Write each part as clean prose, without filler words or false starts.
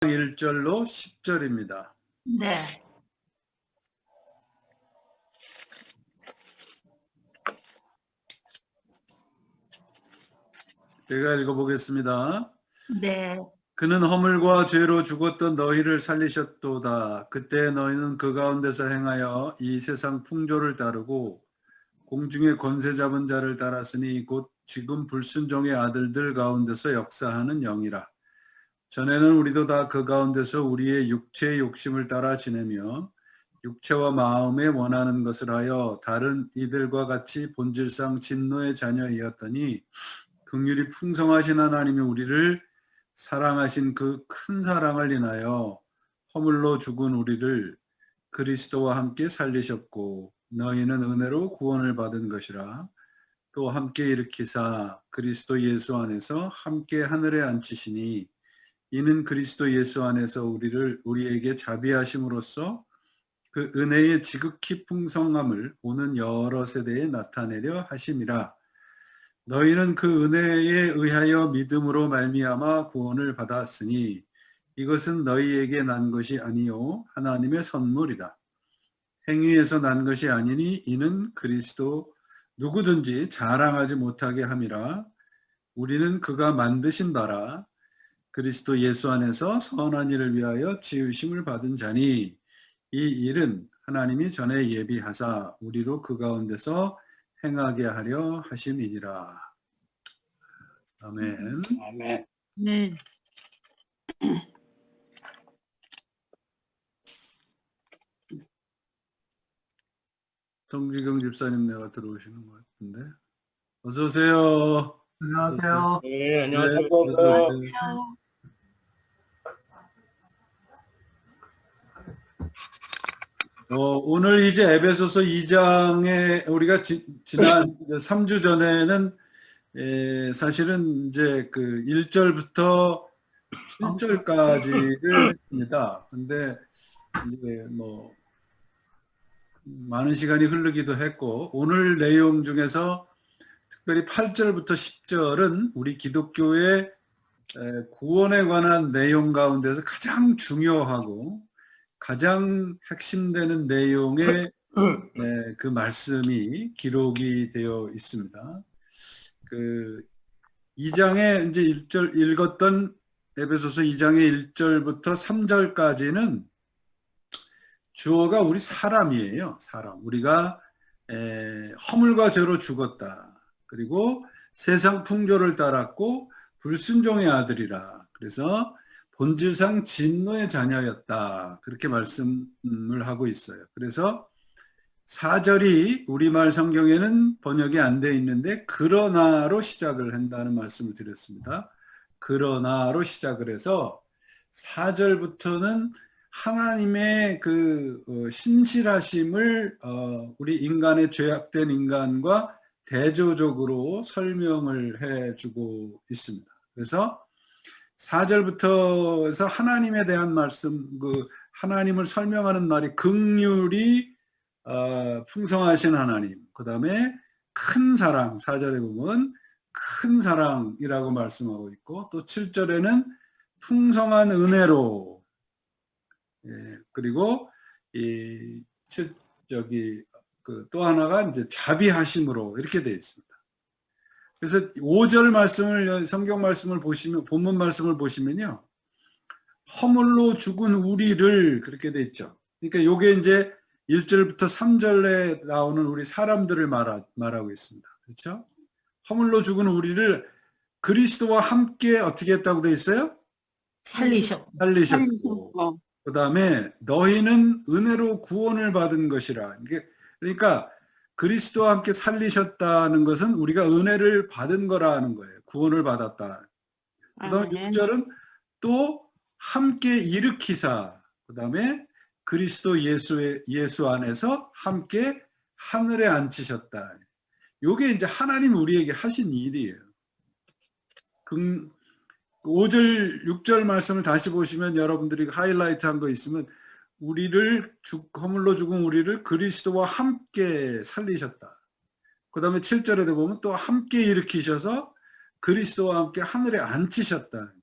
1절로 10절입니다. 네. 제가 읽어보겠습니다. 네. 그는 허물과 죄로 죽었던 너희를 살리셨도다. 그때 너희는 그 가운데서 행하여 이 세상 풍조를 따르고 공중의 권세 잡은 자를 따랐으니 곧 지금 불순종의 아들들 가운데서 역사하는 영이라. 전에는 우리도 다 그 가운데서 우리의 육체의 욕심을 따라 지내며 육체와 마음에 원하는 것을 하여 다른 이들과 같이 본질상 진노의 자녀이었더니 긍휼이 풍성하신 하나님이 우리를 사랑하신 그 큰 사랑을 인하여 허물로 죽은 우리를 그리스도와 함께 살리셨고 너희는 은혜로 구원을 받은 것이라. 또 함께 일으키사 그리스도 예수 안에서 함께 하늘에 앉히시니 이는 그리스도 예수 안에서 우리에게 자비하심으로써 그 은혜의 지극히 풍성함을 오는 여러 세대에 나타내려 하심이라. 너희는 그 은혜에 의하여 믿음으로 말미암아 구원을 받았으니 이것은 너희에게 난 것이 아니요 하나님의 선물이다. 행위에서 난 것이 아니니 이는 그리스도 누구든지 자랑하지 못하게 함이라. 우리는 그가 만드신 바라 그리스도 예수 안에서 선한 일을 위하여 지으심을 받은 자니 이 일은 하나님이 전에 예비하사 우리로 그 가운데서 행하게 하려 하심이니라. 아멘. 아멘. 네. 정지경 집사님 내가 들어오시는 것 같은데. 어서 오세요. 안녕하세요. 네, 안녕하세요. 네, 어서 오세요. 오늘 이제 에베소서 2장에 우리가 지난 3주 전에는 사실은 이제 그 1절부터 7절까지를 했습니다. 근데 이제 뭐 많은 시간이 흐르기도 했고 오늘 내용 중에서 특별히 8절부터 10절은 우리 기독교의 구원에 관한 내용 가운데서 가장 중요하고 가장 핵심되는 내용의 그 말씀이 기록이 되어 있습니다. 그 2장에 이제 1절 읽었던 에베소서 2장의 1절부터 3절까지는 주어가 우리 사람이에요. 사람. 우리가 허물과 죄로 죽었다. 그리고 세상 풍조를 따랐고 불순종의 아들이라. 그래서 본질상 진노의 자녀였다. 그렇게 말씀을 하고 있어요. 그래서 4절이 우리말 성경에는 번역이 안 되어 있는데 그러나로 시작을 한다는 말씀을 드렸습니다. 그러나로 시작을 해서 4절부터는 하나님의 그 신실하심을 우리 인간의 죄악된 인간과 대조적으로 설명을 해주고 있습니다. 그래서 4절부터 해서 하나님에 대한 말씀, 그 하나님을 설명하는 말이 긍휼이 풍성하신 하나님, 그 다음에 큰 사랑, 4절에 보면 큰 사랑이라고 말씀하고 있고 또 7절에는 풍성한 은혜로, 그리고 또 하나가 이제 자비하심으로 이렇게 되어 있습니다. 그래서 5절 말씀을, 성경 말씀을 보시면, 본문 말씀을 보시면요. 허물로 죽은 우리를 그렇게 되어 있죠. 그러니까 요게 이제 1절부터 3절에 나오는 우리 사람들을 말하고 있습니다. 그렇죠? 허물로 죽은 우리를 그리스도와 함께 어떻게 했다고 되어 있어요? 살리셨고. 그 다음에 너희는 은혜로 구원을 받은 것이라. 그러니까 그리스도와 함께 살리셨다는 것은 우리가 은혜를 받은 거라는 거예요. 구원을 받았다. 그 다음에 6절은 또 함께 일으키사. 그 다음에 그리스도 예수 안에서 함께 하늘에 앉히셨다. 요게 이제 하나님 우리에게 하신 일이에요. 5절, 6절 말씀을 다시 보시면 여러분들이 하이라이트 한 거 있으면 허물로 죽은 우리를 그리스도와 함께 살리셨다. 그 다음에 7절에도 보면 또 함께 일으키셔서 그리스도와 함께 하늘에 앉히셨다.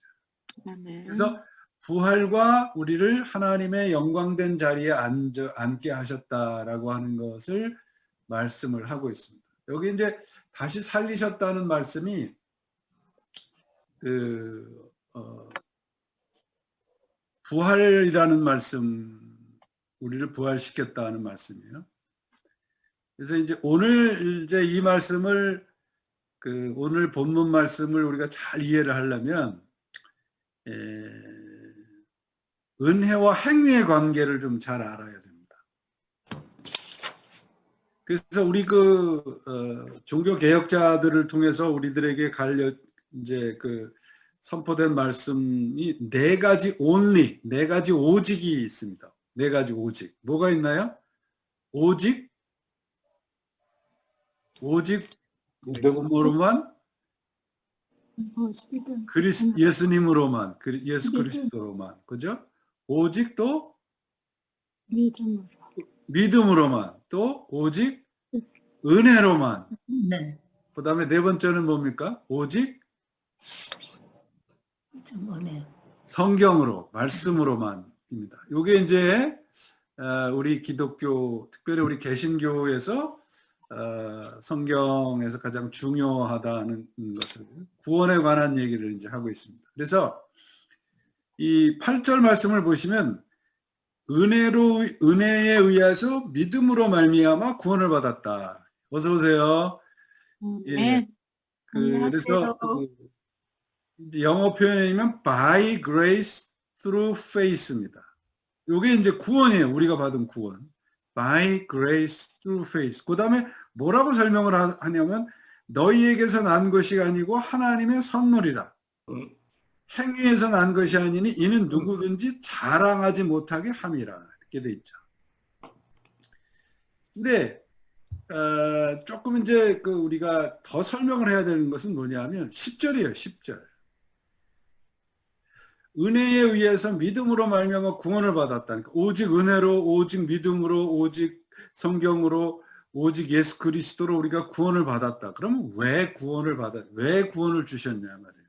그래서 부활과 우리를 하나님의 영광된 자리에 앉게 하셨다라고 하는 것을 말씀을 하고 있습니다. 여기 이제 다시 살리셨다는 말씀이 부활이라는 말씀, 우리를 부활시켰다는 말씀이에요. 그래서 이제 오늘 이제 이 말씀을 오늘 본문 말씀을 우리가 잘 이해를 하려면 은혜와 행위의 관계를 좀 잘 알아야 됩니다. 그래서 우리 종교 개혁자들을 통해서 우리들에게 이제 선포된 말씀이 네 가지 오직이 있습니다. 네 가지 오직. 뭐가 있나요? 오직 뭐로만? 예수님으로만, 예수 그리스도로만, 그죠? 오직 또 믿음으로만, 또 오직 은혜로만. 네. 그 다음에 네 번째는 뭡니까? 오직 성경으로, 말씀으로만입니다. 이게 이제 우리 기독교, 특별히 우리 개신교에서 성경에서 가장 중요하다는 것을, 구원에 관한 얘기를 이제 하고 있습니다. 그래서 이 8절 말씀을 보시면 은혜에 의해서 믿음으로 말미암아 구원을 받았다. 어서 오세요. 예. 그래서 영어 표현이면 by grace through faith입니다. 이게 이제 구원이에요. 우리가 받은 구원. by grace through faith. 그 다음에 뭐라고 설명을 하냐면 너희에게서 난 것이 아니고 하나님의 선물이라. 행위에서 난 것이 아니니 이는 누구든지 자랑하지 못하게 함이라. 이렇게 돼 있죠. 근데 조금 이제 우리가 더 설명을 해야 되는 것은 뭐냐면 10절이에요. 10절. 은혜에 의해서 믿음으로 말미암아 구원을 받았다니까. 오직 은혜로, 오직 믿음으로, 오직 성경으로, 오직 예수 그리스도로 우리가 구원을 받았다. 그러면 왜 구원을 주셨냐 말이에요.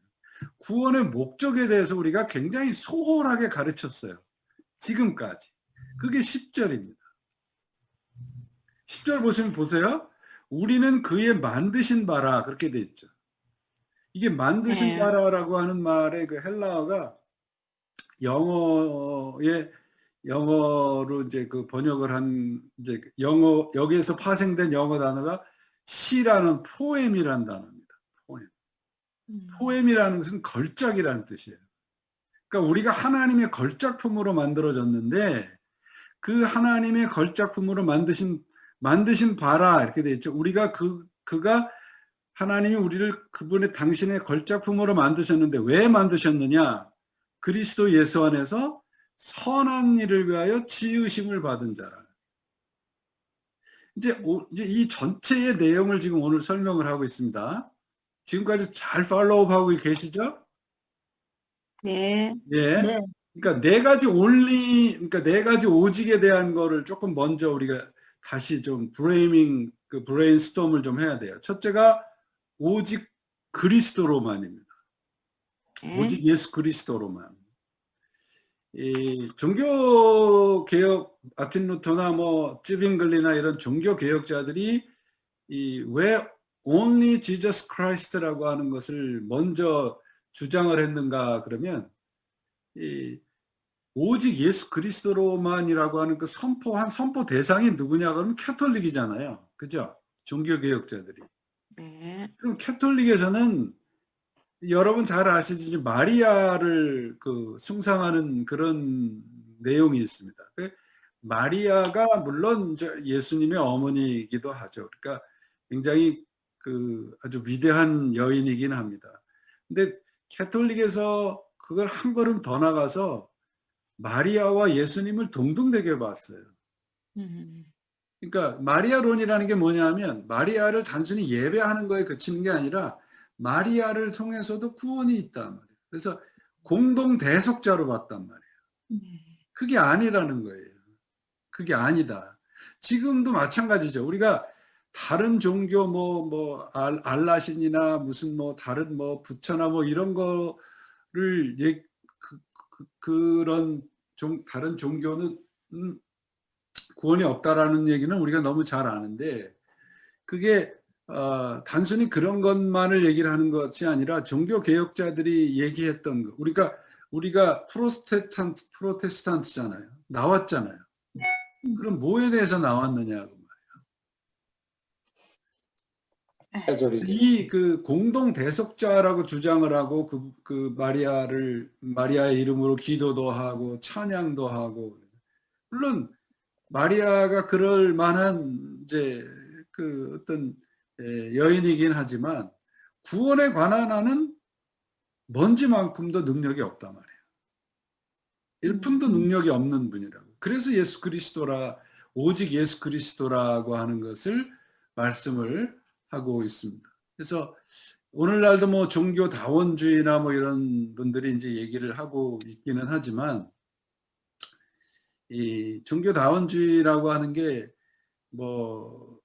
구원의 목적에 대해서 우리가 굉장히 소홀하게 가르쳤어요. 지금까지. 그게 10절입니다. 10절 보세요. 우리는 그의 만드신 바라, 그렇게 돼 있죠. 이게 만드신 바라라고 하는 말의 헬라어가 영어로 이제 번역을 한 이제 여기에서 파생된 영어 단어가 시라는 포엠이라는 단어입니다. 포엠이라는 것은 걸작이라는 뜻이에요. 그러니까 우리가 하나님의 걸작품으로 만들어졌는데 그 하나님의 걸작품으로 만드신 바라 이렇게 돼 있죠. 우리가 그가 하나님이 우리를 당신의 걸작품으로 만드셨는데 왜 만드셨느냐? 그리스도 예수 안에서 선한 일을 위하여 지으심을 받은 자라. 이제 이 전체의 내용을 지금 오늘 설명을 하고 있습니다. 지금까지 잘 팔로우하고 계시죠? 네. 예. 네. 그러니까 네 가지 오직에 대한 거를 조금 먼저 우리가 다시 좀 브레인스톰을 좀 해야 돼요. 첫째가 오직 그리스도로만입니다. 오직 예수 그리스도로만. 이 종교 개혁 마틴 루터나 찌빙글리나 이런 종교 개혁자들이 왜 only Jesus Christ라고 하는 것을 먼저 주장을 했는가 그러면 오직 예수 그리스도로만이라고 하는 선포 대상이 누구냐 그러면 캐톨릭이잖아요. 그죠? 종교 개혁자들이. 네. 그럼 캐톨릭에서는 여러분 잘 아시지 마리아를 숭상하는 그런 내용이 있습니다. 마리아가 물론 예수님의 어머니이기도 하죠. 그러니까 굉장히 아주 위대한 여인이긴 합니다. 근데 캐톨릭에서 그걸 한 걸음 더 나가서 마리아와 예수님을 동등되게 봤어요. 그러니까 마리아론이라는 게 뭐냐면 마리아를 단순히 예배하는 거에 그치는 게 아니라 마리아를 통해서도 구원이 있단 말이에요. 그래서 공동 대속자로 봤단 말이에요. 그게 아니라는 거예요. 그게 아니다. 지금도 마찬가지죠. 우리가 다른 종교 알라신이나 무슨 다른 부처나 이런 거를 그런 다른 종교는 구원이 없다라는 얘기는 우리가 너무 잘 아는데, 그게 단순히 그런 것만을 얘기를 하는 것이 아니라 종교 개혁자들이 얘기했던 거. 우리가 프로테스탄트잖아요. 나왔잖아요. 그럼 뭐에 대해서 나왔느냐고. 이 그 공동 대속자라고 주장을 하고 그 마리아의 이름으로 기도도 하고 찬양도 하고, 물론 마리아가 그럴 만한 이제 그 어떤 여인이긴 하지만 구원에 관한 한은 먼지만큼도 능력이 없단 말이에요. 일품도 능력이 없는 분이라고. 그래서 오직 예수 그리스도라고 하는 것을 말씀을 하고 있습니다. 그래서 오늘날도 뭐 종교 다원주의나 뭐 이런 분들이 이제 얘기를 하고 있기는 하지만, 이 종교 다원주의라고 하는 게 뭐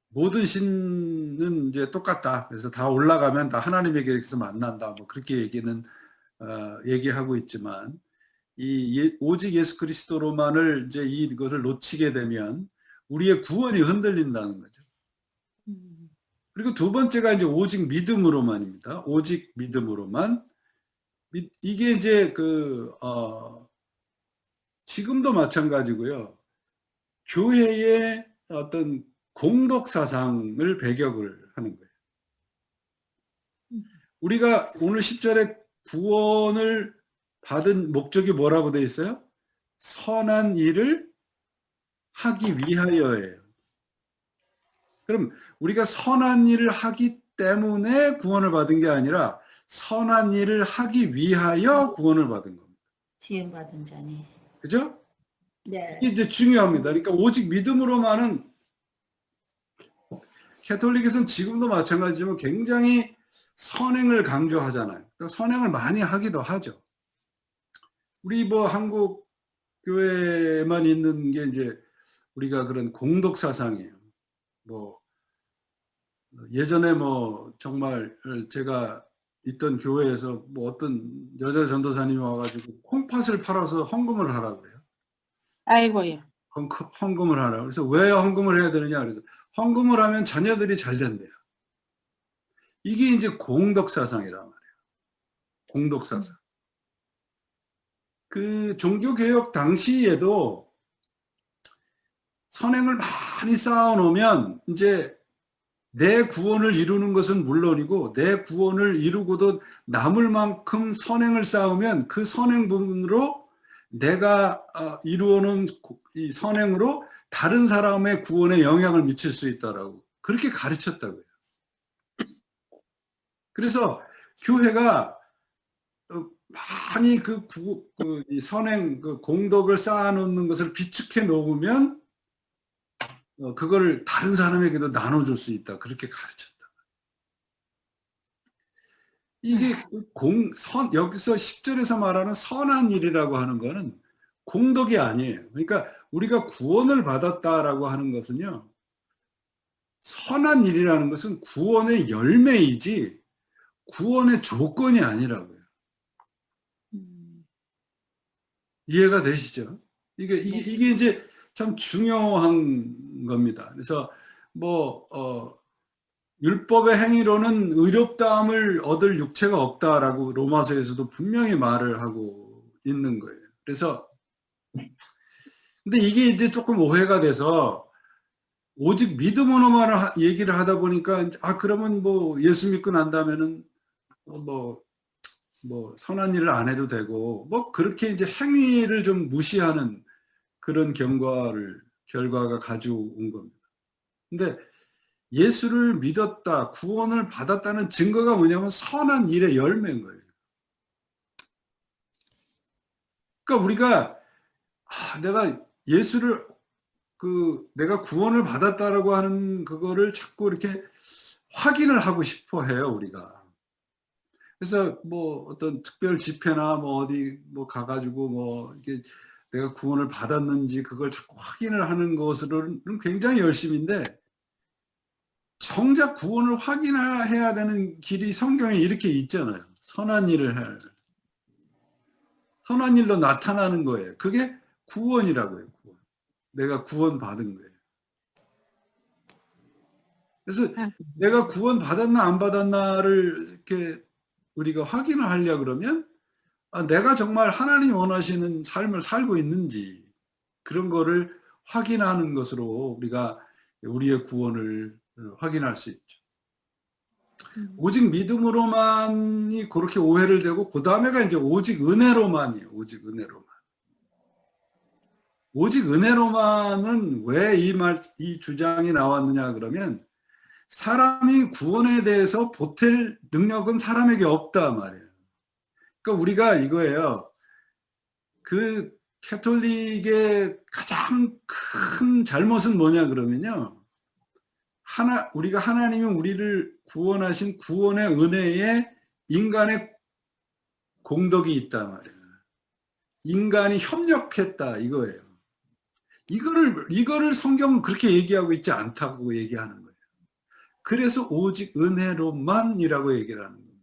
모든 신은 이제 똑같다. 그래서 다 올라가면 다 하나님에게서 만난다. 뭐 그렇게 얘기하고 있지만, 오직 예수 그리스도로만을 이제 이거를 놓치게 되면 우리의 구원이 흔들린다는 거죠. 그리고 두 번째가 이제 오직 믿음으로만입니다. 오직 믿음으로만. 이게 이제 지금도 마찬가지고요. 교회의 어떤 공덕 사상을 배격을 하는 거예요. 우리가 오늘 10절에 구원을 받은 목적이 뭐라고 되어 있어요? 선한 일을 하기 위하여예요. 그럼 우리가 선한 일을 하기 때문에 구원을 받은 게 아니라 선한 일을 하기 위하여 구원을 받은 겁니다. 지음받은 자니. 그죠? 네. 이게 이제 중요합니다. 그러니까 오직 믿음으로만은, 캐톨릭에서는 지금도 마찬가지지만 굉장히 선행을 강조하잖아요. 선행을 많이 하기도 하죠. 우리 뭐 한국 교회만 있는 게 이제 우리가 그런 공덕 사상이에요. 뭐 예전에 뭐 정말 제가 있던 교회에서 뭐 어떤 여자 전도사님이 와가지고 콩팥을 팔아서 헌금을 하라고 해요. 아이고야. 헌금을 하라고. 그래서 왜 헌금을 해야 되느냐 그래서 헌금을 하면 자녀들이 잘 된대요. 이게 이제 공덕 사상이란 말이에요. 공덕 사상. 그 종교 개혁 당시에도 선행을 많이 쌓아놓으면 이제 내 구원을 이루는 것은 물론이고, 내 구원을 이루고도 남을 만큼 선행을 쌓으면 그 선행 부분으로 내가 이루어놓은 이 선행으로 다른 사람의 구원에 영향을 미칠 수 있다라고 그렇게 가르쳤다고요. 그래서 교회가 많이 이 선행, 공덕을 쌓아놓는 것을 비축해 놓으면 그걸 다른 사람에게도 나눠줄 수 있다. 그렇게 가르쳤다. 이게 여기서 10절에서 말하는 선한 일이라고 하는 거는 공덕이 아니에요. 그러니까 우리가 구원을 받았다라고 하는 것은요, 선한 일이라는 것은 구원의 열매이지 구원의 조건이 아니라고요. 이해가 되시죠? 이게 이제 참 중요한 겁니다. 그래서 율법의 행위로는 의롭다함을 얻을 육체가 없다라고 로마서에서도 분명히 말을 하고 있는 거예요. 그래서 근데 이게 이제 조금 오해가 돼서 오직 믿음으로만 얘기를 하다 보니까 그러면 뭐 예수 믿고 난 다음에는 선한 일을 안 해도 되고 그렇게 이제 행위를 좀 무시하는 그런 결과가 가져온 겁니다. 근데 예수를 믿었다, 구원을 받았다는 증거가 뭐냐면 선한 일의 열매인 거예요. 그러니까 우리가 내가 예수를 내가 구원을 받았다라고 하는 그거를 자꾸 이렇게 확인을 하고 싶어 해요, 우리가. 그래서 어떤 특별 집회나 어디 가가지고 이렇게 내가 구원을 받았는지 그걸 자꾸 확인을 하는 것으로는 굉장히 열심인데, 정작 구원을 확인해야 되는 길이 성경에 이렇게 있잖아요. 선한 일을 할. 선한 일로 나타나는 거예요. 그게 구원이라고요. 구원. 내가 구원받은 거예요. 그래서 내가 구원받았나 안 받았나를 이렇게 우리가 확인을 하려고 그러면 내가 정말 하나님 원하시는 삶을 살고 있는지 그런 거를 확인하는 것으로 우리가 우리의 구원을 확인할 수 있죠. 오직 믿음으로만이 그렇게 오해를 되고 그 다음에가 이제 오직 은혜로만이에요. 오직 은혜로만. 오직 은혜로만은 왜 이 주장이 나왔느냐 그러면 사람이 구원에 대해서 보탤 능력은 사람에게 없다 말이에요. 그러니까 우리가 이거예요. 그 캐톨릭의 가장 큰 잘못은 뭐냐 그러면요. 우리가 하나님이 우리를 구원하신 구원의 은혜에 인간의 공덕이 있다 말이에요. 인간이 협력했다 이거예요. 이거를 성경은 그렇게 얘기하고 있지 않다고 얘기하는 거예요. 그래서 오직 은혜로만이라고 얘기를 하는 겁니다.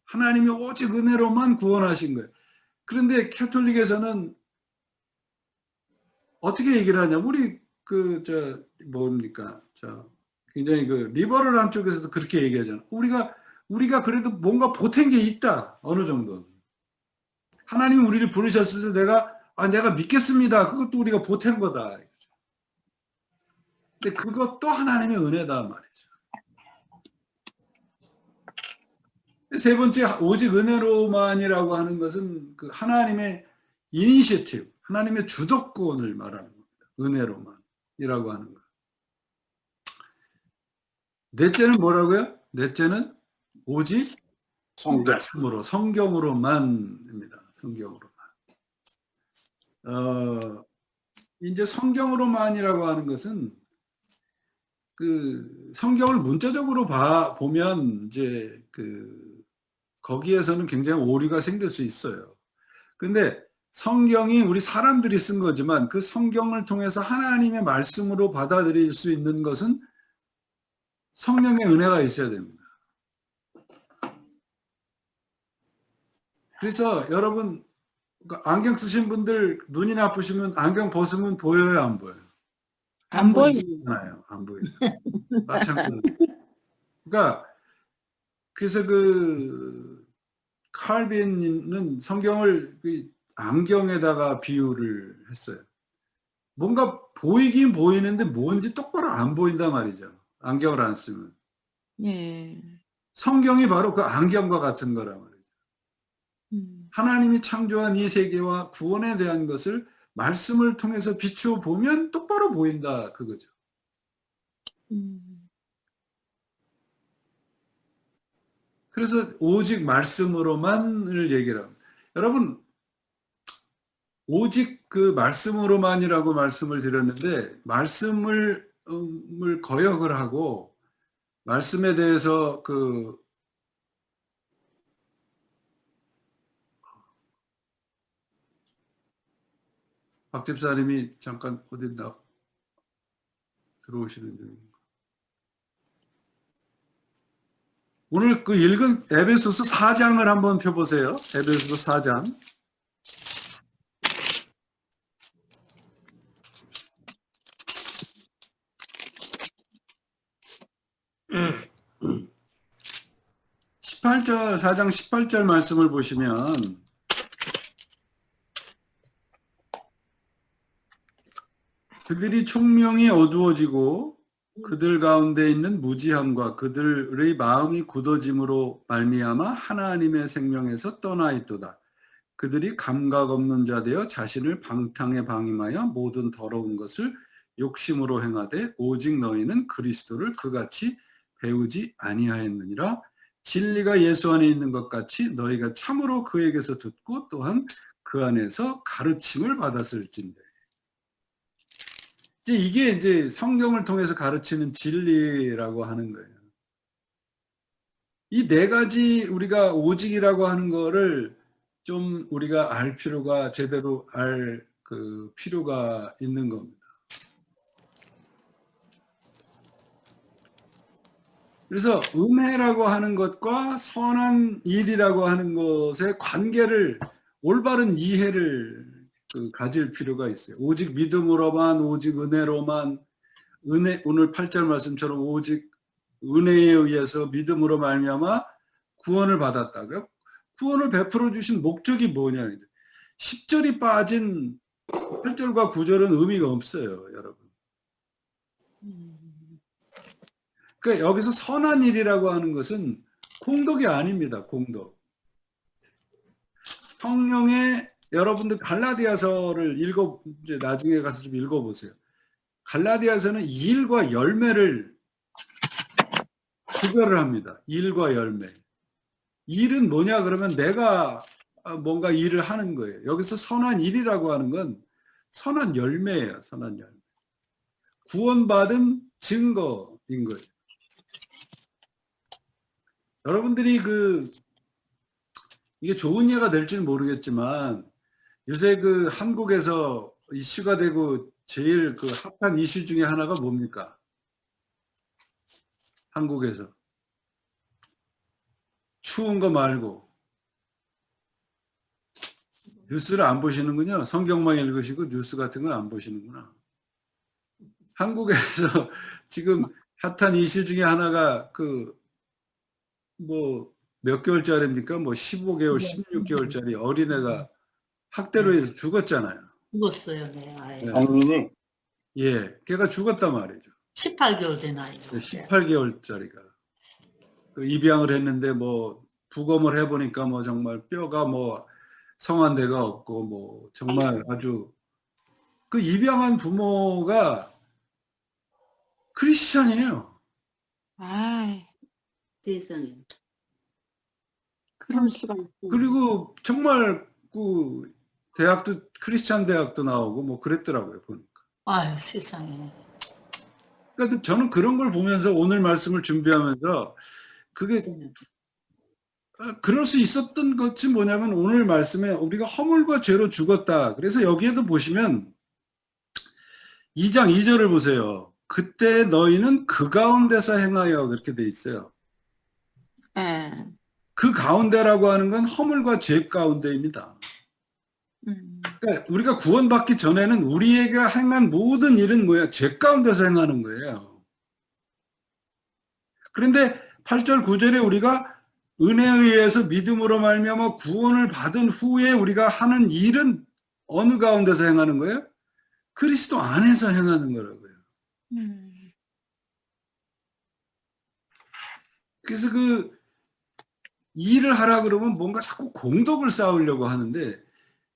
하나님이 오직 은혜로만 구원하신 거예요. 그런데 캐톨릭에서는 어떻게 얘기를 하냐? 우리 굉장히 리버럴한 쪽에서도 그렇게 얘기하잖아. 우리가 그래도 뭔가 보탠 게 있다. 어느 정도. 하나님이 우리를 부르셨을 때 내가 믿겠습니다. 그것도 우리가 보탠 거다. 근데 그것도 하나님의 은혜다 말이죠. 세 번째 오직 은혜로만이라고 하는 것은 그 하나님의 이니셔티브, 하나님의 주도권을 말하는 겁니다. 은혜로만이라고 하는 것. 넷째는 뭐라고요? 넷째는 오직 성경으로만입니다. 성경으로만. 이제 성경으로만이라고 하는 것은 그 성경을 문자적으로 보면 이제 거기에서는 굉장히 오류가 생길 수 있어요. 근데 성경이 우리 사람들이 쓴 거지만 그 성경을 통해서 하나님의 말씀으로 받아들일 수 있는 것은 성령의 은혜가 있어야 됩니다. 그래서 여러분 안경 쓰신 분들 눈이 나쁘시면 안경 벗으면 보여요, 안 보여요? 안 보이잖아요. 안 보여요. 마찬가지. 그러니까 그래서 칼빈은 성경을 안경에다가 비유를 했어요. 뭔가 보이긴 보이는데 뭔지 똑바로 안 보인단 말이죠. 안경을 안 쓰면. 예. 성경이 바로 그 안경과 같은 거란 말이죠. 하나님이 창조한 이 세계와 구원에 대한 것을 말씀을 통해서 비추어 보면 똑바로 보인다 그거죠. 그래서 오직 말씀으로만을 얘기를 합니다. 여러분 오직 그 말씀으로만이라고 말씀을 드렸는데 말씀을 거역을 하고 말씀에 대해서 박 집사님이 잠깐 어딘가 들어오시는 중입니다. 오늘 읽은 에베소서 4장을 한번 펴보세요. 에베소서 4장. (18절) 4장 18절 말씀을 보시면 그들이 총명이 어두워지고 그들 가운데 있는 무지함과 그들의 마음이 굳어짐으로 말미암아 하나님의 생명에서 떠나 있도다. 그들이 감각 없는 자 되어 자신을 방탕에 방임하여 모든 더러운 것을 욕심으로 행하되 오직 너희는 그리스도를 그같이 배우지 아니하였느니라. 진리가 예수 안에 있는 것 같이 너희가 참으로 그에게서 듣고 또한 그 안에서 가르침을 받았을진대. 이게 이제 성경을 통해서 가르치는 진리라고 하는 거예요. 이 네 가지 우리가 오직이라고 하는 거를 좀 우리가 알 필요가 제대로 알 필요가 있는 겁니다. 그래서 은혜라고 하는 것과 선한 일이라고 하는 것의 관계를 올바른 이해를 가질 필요가 있어요. 오직 믿음으로만, 오직 은혜로만, 오늘 8절 말씀처럼 오직 은혜에 의해서 믿음으로 말미암아 구원을 받았다고요? 구원을 베풀어 주신 목적이 뭐냐? 10절이 빠진 8절과 9절은 의미가 없어요, 여러분. 그러니까 여기서 선한 일이라고 하는 것은 공덕이 아닙니다. 공덕. 성령의 여러분들 갈라디아서를 이제 나중에 가서 좀 읽어보세요. 갈라디아서는 일과 열매를 구별을 합니다. 일과 열매. 일은 뭐냐 그러면 내가 뭔가 일을 하는 거예요. 여기서 선한 일이라고 하는 건 선한 열매예요. 선한 열매. 구원받은 증거인 거예요. 여러분들이 이게 좋은 예가 될지는 모르겠지만 요새 한국에서 이슈가 되고 제일 핫한 이슈 중에 하나가 뭡니까? 한국에서. 추운 거 말고. 뉴스를 안 보시는군요. 성경만 읽으시고 뉴스 같은 거 안 보시는구나. 한국에서 지금 핫한 이슈 중에 하나가 몇 개월짜리입니까? 15개월, 16개월짜리 어린애가 학대로 해서 죽었잖아요. 죽었어요, 네. 아예. 장인이 예, 걔가 죽었단 말이죠. 18개월 된 아이가. 18개월짜리가. 입양을 했는데 부검을 해보니까 정말 뼈가 성한 데가 없고 정말 아주 입양한 부모가 크리스찬이에요. 아, 세상에. 그럴 수가 있고. 그리고 정말 대학도 크리스찬 대학도 나오고 그랬더라고요, 보니까. 아유, 세상에. 그러니까 저는 그런 걸 보면서 오늘 말씀을 준비하면서 그게 그럴 수 있었던 것이 뭐냐면 오늘 말씀에 우리가 허물과 죄로 죽었다. 그래서 여기에도 보시면 2장 2절을 보세요. 그때 너희는 그 가운데서 행하여 그렇게 돼 있어요. 예. 그 가운데라고 하는 건 허물과 죄 가운데입니다. 그러니까 우리가 구원받기 전에는 우리에게 행한 모든 일은 뭐야? 죄 가운데서 행하는 거예요. 그런데 8절 9절에 우리가 은혜에 의해서 믿음으로 말미암아 구원을 받은 후에 우리가 하는 일은 어느 가운데서 행하는 거예요? 그리스도 안에서 행하는 거라고요. 그래서 일을 하라 그러면 뭔가 자꾸 공덕을 쌓으려고 하는데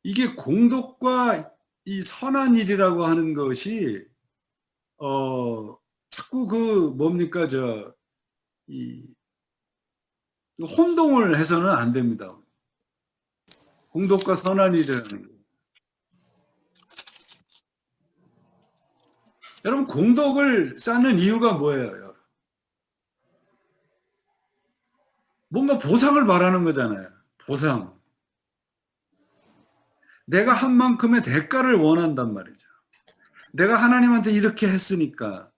이게 공덕과 이 선한 일이라고 하는 것이 자꾸 뭡니까 혼동을 해서는 안 됩니다. 공덕과 선한 일이라는 거. 여러분 공덕을 쌓는 이유가 뭐예요? 뭔가 보상을 바라는 거잖아요. 보상. 내가 한 만큼의 대가를 원한단 말이죠. 내가 하나님한테 이렇게 했으니까,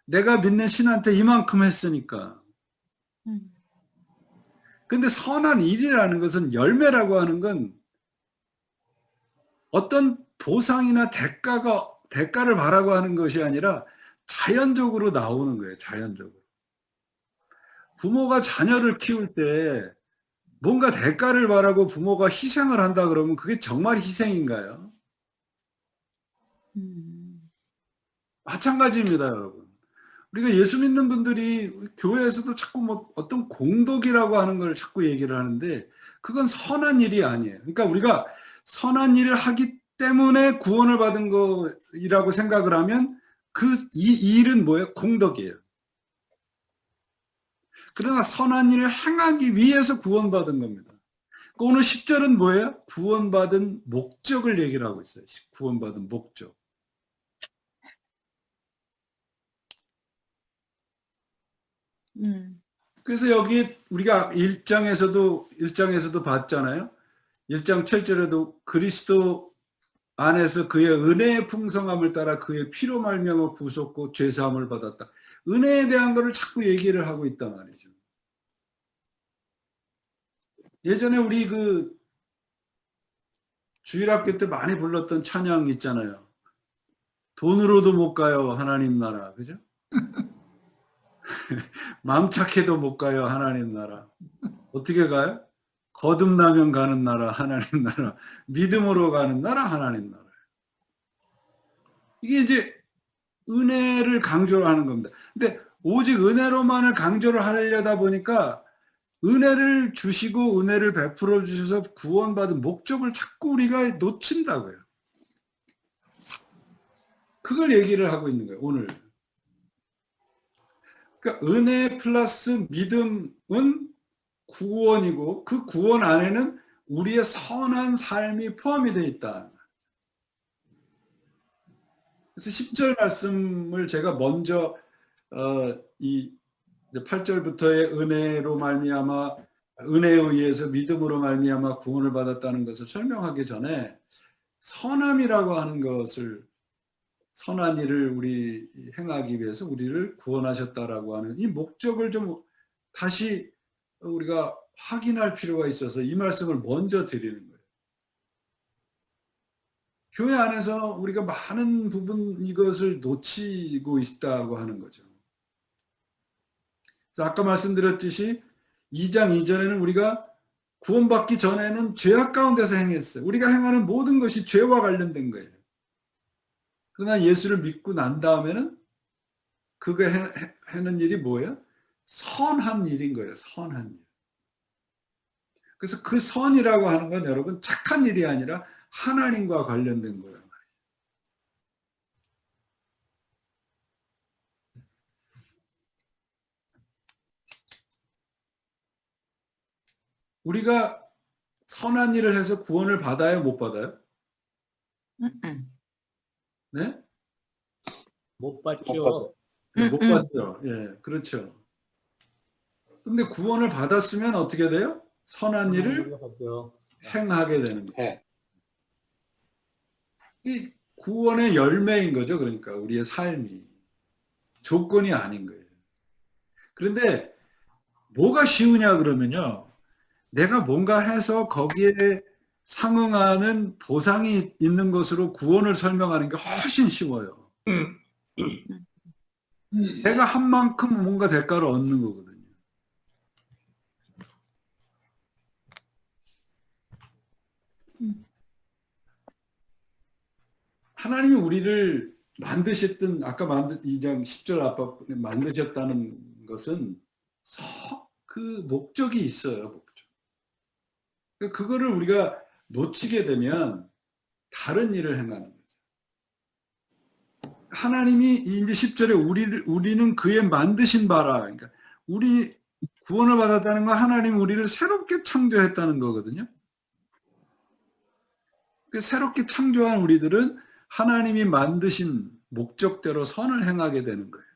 내가 믿는 신한테 이만큼 했으니까. 근데 선한 일이라는 것은 열매라고 하는 건 어떤 보상이나 대가를 바라고 하는 것이 아니라 자연적으로 나오는 거예요. 자연적으로. 부모가 자녀를 키울 때 뭔가 대가를 바라고 부모가 희생을 한다 그러면 그게 정말 희생인가요? 마찬가지입니다, 여러분. 우리가 예수 믿는 분들이 교회에서도 자꾸 어떤 공덕이라고 하는 걸 자꾸 얘기를 하는데 그건 선한 일이 아니에요. 그러니까 우리가 선한 일을 하기 때문에 구원을 받은 거라고 생각을 하면 이 일은 뭐예요? 공덕이에요. 그러나 선한 일을 행하기 위해서 구원받은 겁니다. 오늘 10절은 뭐예요? 구원받은 목적을 얘기를 하고 있어요. 구원받은 목적. 그래서 여기 우리가 1장에서도 봤잖아요. 1장 7절에도 그리스도 안에서 그의 은혜의 풍성함을 따라 그의 피로 말미암아 구속고 죄사함을 받았다. 은혜에 대한 것을 자꾸 얘기를 하고 있단 말이죠. 예전에 우리 주일학교 때 많이 불렀던 찬양 있잖아요. 돈으로도 못 가요, 하나님 나라. 그죠? 마음 착해도 못 가요, 하나님 나라. 어떻게 가요? 거듭나면 가는 나라, 하나님 나라. 믿음으로 가는 나라, 하나님 나라. 이게 이제 은혜를 강조를 하는 겁니다. 근데 오직 은혜로만을 강조를 하려다 보니까 은혜를 주시고 은혜를 베풀어 주셔서 구원받은 목적을 자꾸 우리가 놓친다고요. 그걸 얘기를 하고 있는 거예요, 오늘. 그러니까 은혜 플러스 믿음은 구원이고 그 구원 안에는 우리의 선한 삶이 포함이 되어 있다. 그래서 10절 말씀을 제가 먼저 이 8절부터의 은혜로 말미암아 은혜에 의해서 믿음으로 말미암아 구원을 받았다는 것을 설명하기 전에 선함이라고 하는 것을 선한 일을 우리 행하기 위해서 우리를 구원하셨다라고 하는 이 목적을 좀 다시 우리가 확인할 필요가 있어서 이 말씀을 먼저 드리는 거예요. 교회 안에서 우리가 많은 부분 이것을 놓치고 있다고 하는 거죠. 그래서 아까 말씀드렸듯이 2장 이전에는 우리가 구원받기 전에는 죄악 가운데서 행했어요. 우리가 행하는 모든 것이 죄와 관련된 거예요. 그러나 예수를 믿고 난 다음에는 그가 하는 일이 뭐예요? 선한 일인 거예요. 선한 일. 그래서 그 선이라고 하는 건 여러분 착한 일이 아니라 하나님과 관련된 거예요. 우리가 선한 일을 해서 구원을 받아요? 못 받아요? 네? 못 받죠. 못 받죠. 예, 그렇죠. 근데 구원을 받았으면 어떻게 돼요? 선한 일을 행하게 되는 거예요. 이 구원의 열매인 거죠. 그러니까 우리의 삶이 조건이 아닌 거예요. 그런데 뭐가 쉬우냐 그러면요. 내가 뭔가 해서 거기에 상응하는 보상이 있는 것으로 구원을 설명하는 게 훨씬 쉬워요. 내가 한 만큼 뭔가 대가를 얻는 거거든요. 하나님이 우리를 만드셨던 아까 2장 10절 아까 만드셨다는 것은 그 목적이 있어요. 목적. 그거를 우리가 놓치게 되면 다른 일을 행하는 거죠. 하나님이 이제 10절에 우리는 그의 만드신 바라. 그러니까 우리 구원을 받았다는 건 하나님 우리를 새롭게 창조했다는 거거든요. 새롭게 창조한 우리들은 하나님이 만드신 목적대로 선을 행하게 되는 거예요.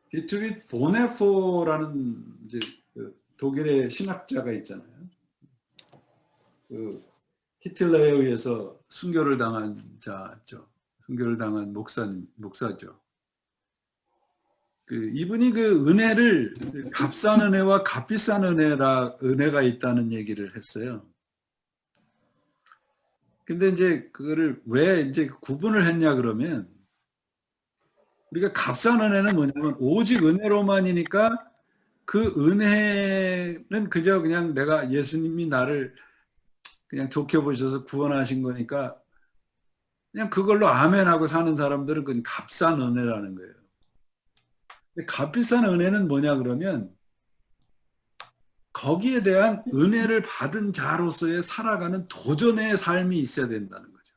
디트릿 보네포라는 이제 독일의 신학자가 있잖아요. 히틀러에 의해서 순교를 당한 자죠. 순교를 당한 목사죠. 이분이 그 은혜를 값싼 은혜와 값비싼 은혜가 있다는 얘기를 했어요. 근데 이제 그거를 왜 이제 구분을 했냐 그러면 우리가 값싼 은혜는 뭐냐면 오직 은혜로만이니까 그 은혜는 그저 그냥 내가 예수님이 나를 그냥 좋게 보셔서 구원하신 거니까 그냥 그걸로 아멘하고 사는 사람들은 그건 값싼 은혜라는 거예요. 근데 값비싼 은혜는 뭐냐 그러면 거기에 대한 은혜를 받은 자로서의 살아가는 도전의 삶이 있어야 된다는 거죠.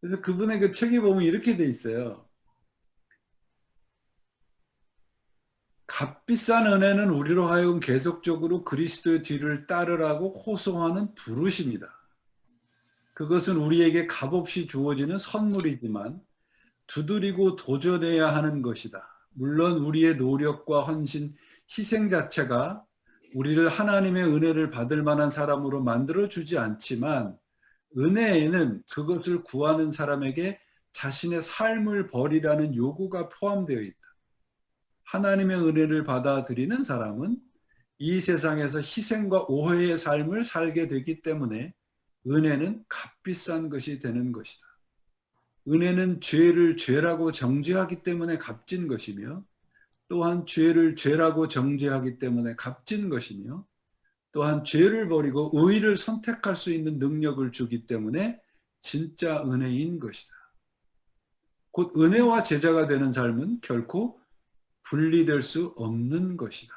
그래서 그분의 그 책에 보면 이렇게 돼 있어요. 값비싼 은혜는 우리로 하여금 계속적으로 그리스도의 뒤를 따르라고 호소하는 부르심이다. 그것은 우리에게 값없이 주어지는 선물이지만 두드리고 도전해야 하는 것이다. 물론 우리의 노력과 헌신, 희생 자체가 우리를 하나님의 은혜를 받을 만한 사람으로 만들어주지 않지만 은혜에는 그것을 구하는 사람에게 자신의 삶을 버리라는 요구가 포함되어 있다. 하나님의 은혜를 받아들이는 사람은 이 세상에서 희생과 오해의 삶을 살게 되기 때문에 은혜는 값비싼 것이 되는 것이다. 은혜는 죄를 죄라고 정죄하기 때문에 값진 것이며, 또한 죄를 죄라고 정죄하기 때문에 값진 것이며, 또한 죄를 버리고 의를 선택할 수 있는 능력을 주기 때문에 진짜 은혜인 것이다. 곧 은혜와 제자가 되는 삶은 결코 분리될 수 없는 것이다.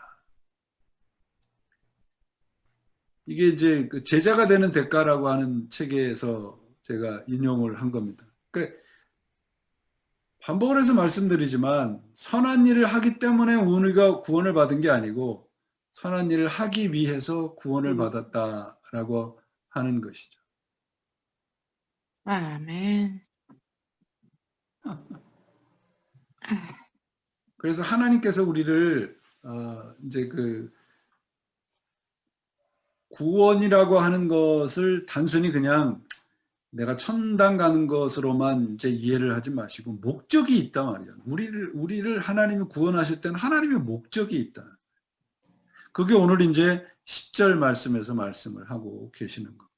이게 이제 그 제자가 되는 대가라고 하는 책에서 제가 인용을 한 겁니다. 그러니까 반복을 해서 말씀드리지만 선한 일을 하기 때문에 우리가 구원을 받은 게 아니고 선한 일을 하기 위해서 구원을 받았다라고 하는 것이죠. 아멘. 그래서 하나님께서 우리를 이제 그 구원이라고 하는 것을 단순히 그냥 내가 천당 가는 것으로만 이제 이해를 하지 마시고 목적이 있다 말이야. 우리를 하나님이 구원하실 때는 하나님의 목적이 있다. 그게 오늘 이제 10절 말씀에서 말씀을 하고 계시는 겁니다.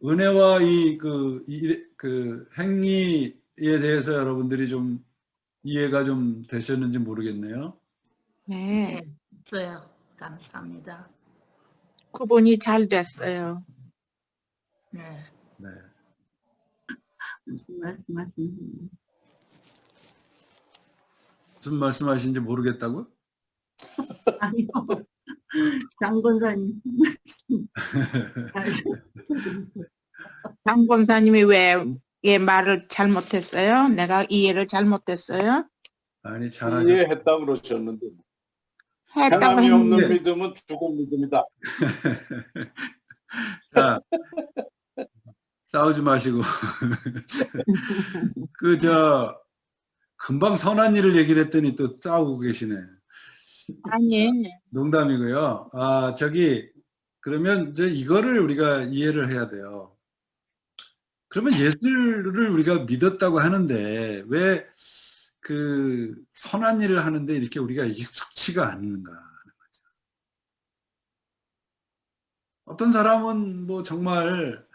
은혜와 그 행위에 대해서 여러분들이 좀 이해가 좀 되셨는지 모르겠네요. 네. 있어요. 감사합니다. 구분이 잘 됐어요. 네. 네. 무슨 말씀하시는 무슨 말씀하시는지 모르겠다고요? 아니요. 장 권사님. 장 권사님이 왜 말을 잘못했어요? 내가 이해를 잘못했어요? 아니 잘하죠. 이해했다 그러셨는데 했다고 하나님이 없는 했는데 믿음은 죽은 믿음이다. 자, 싸우지 마시고 금방 선한 일을 얘기를 했더니 또 싸우고 계시네. 아니 농담이고요. 그러면 이제 이거를 우리가 이해를 해야 돼요. 그러면 예수를 우리가 믿었다고 하는데 왜 그 선한 일을 하는데 이렇게 우리가 익숙치가 않는가 하는 거죠. 어떤 사람은 뭐 정말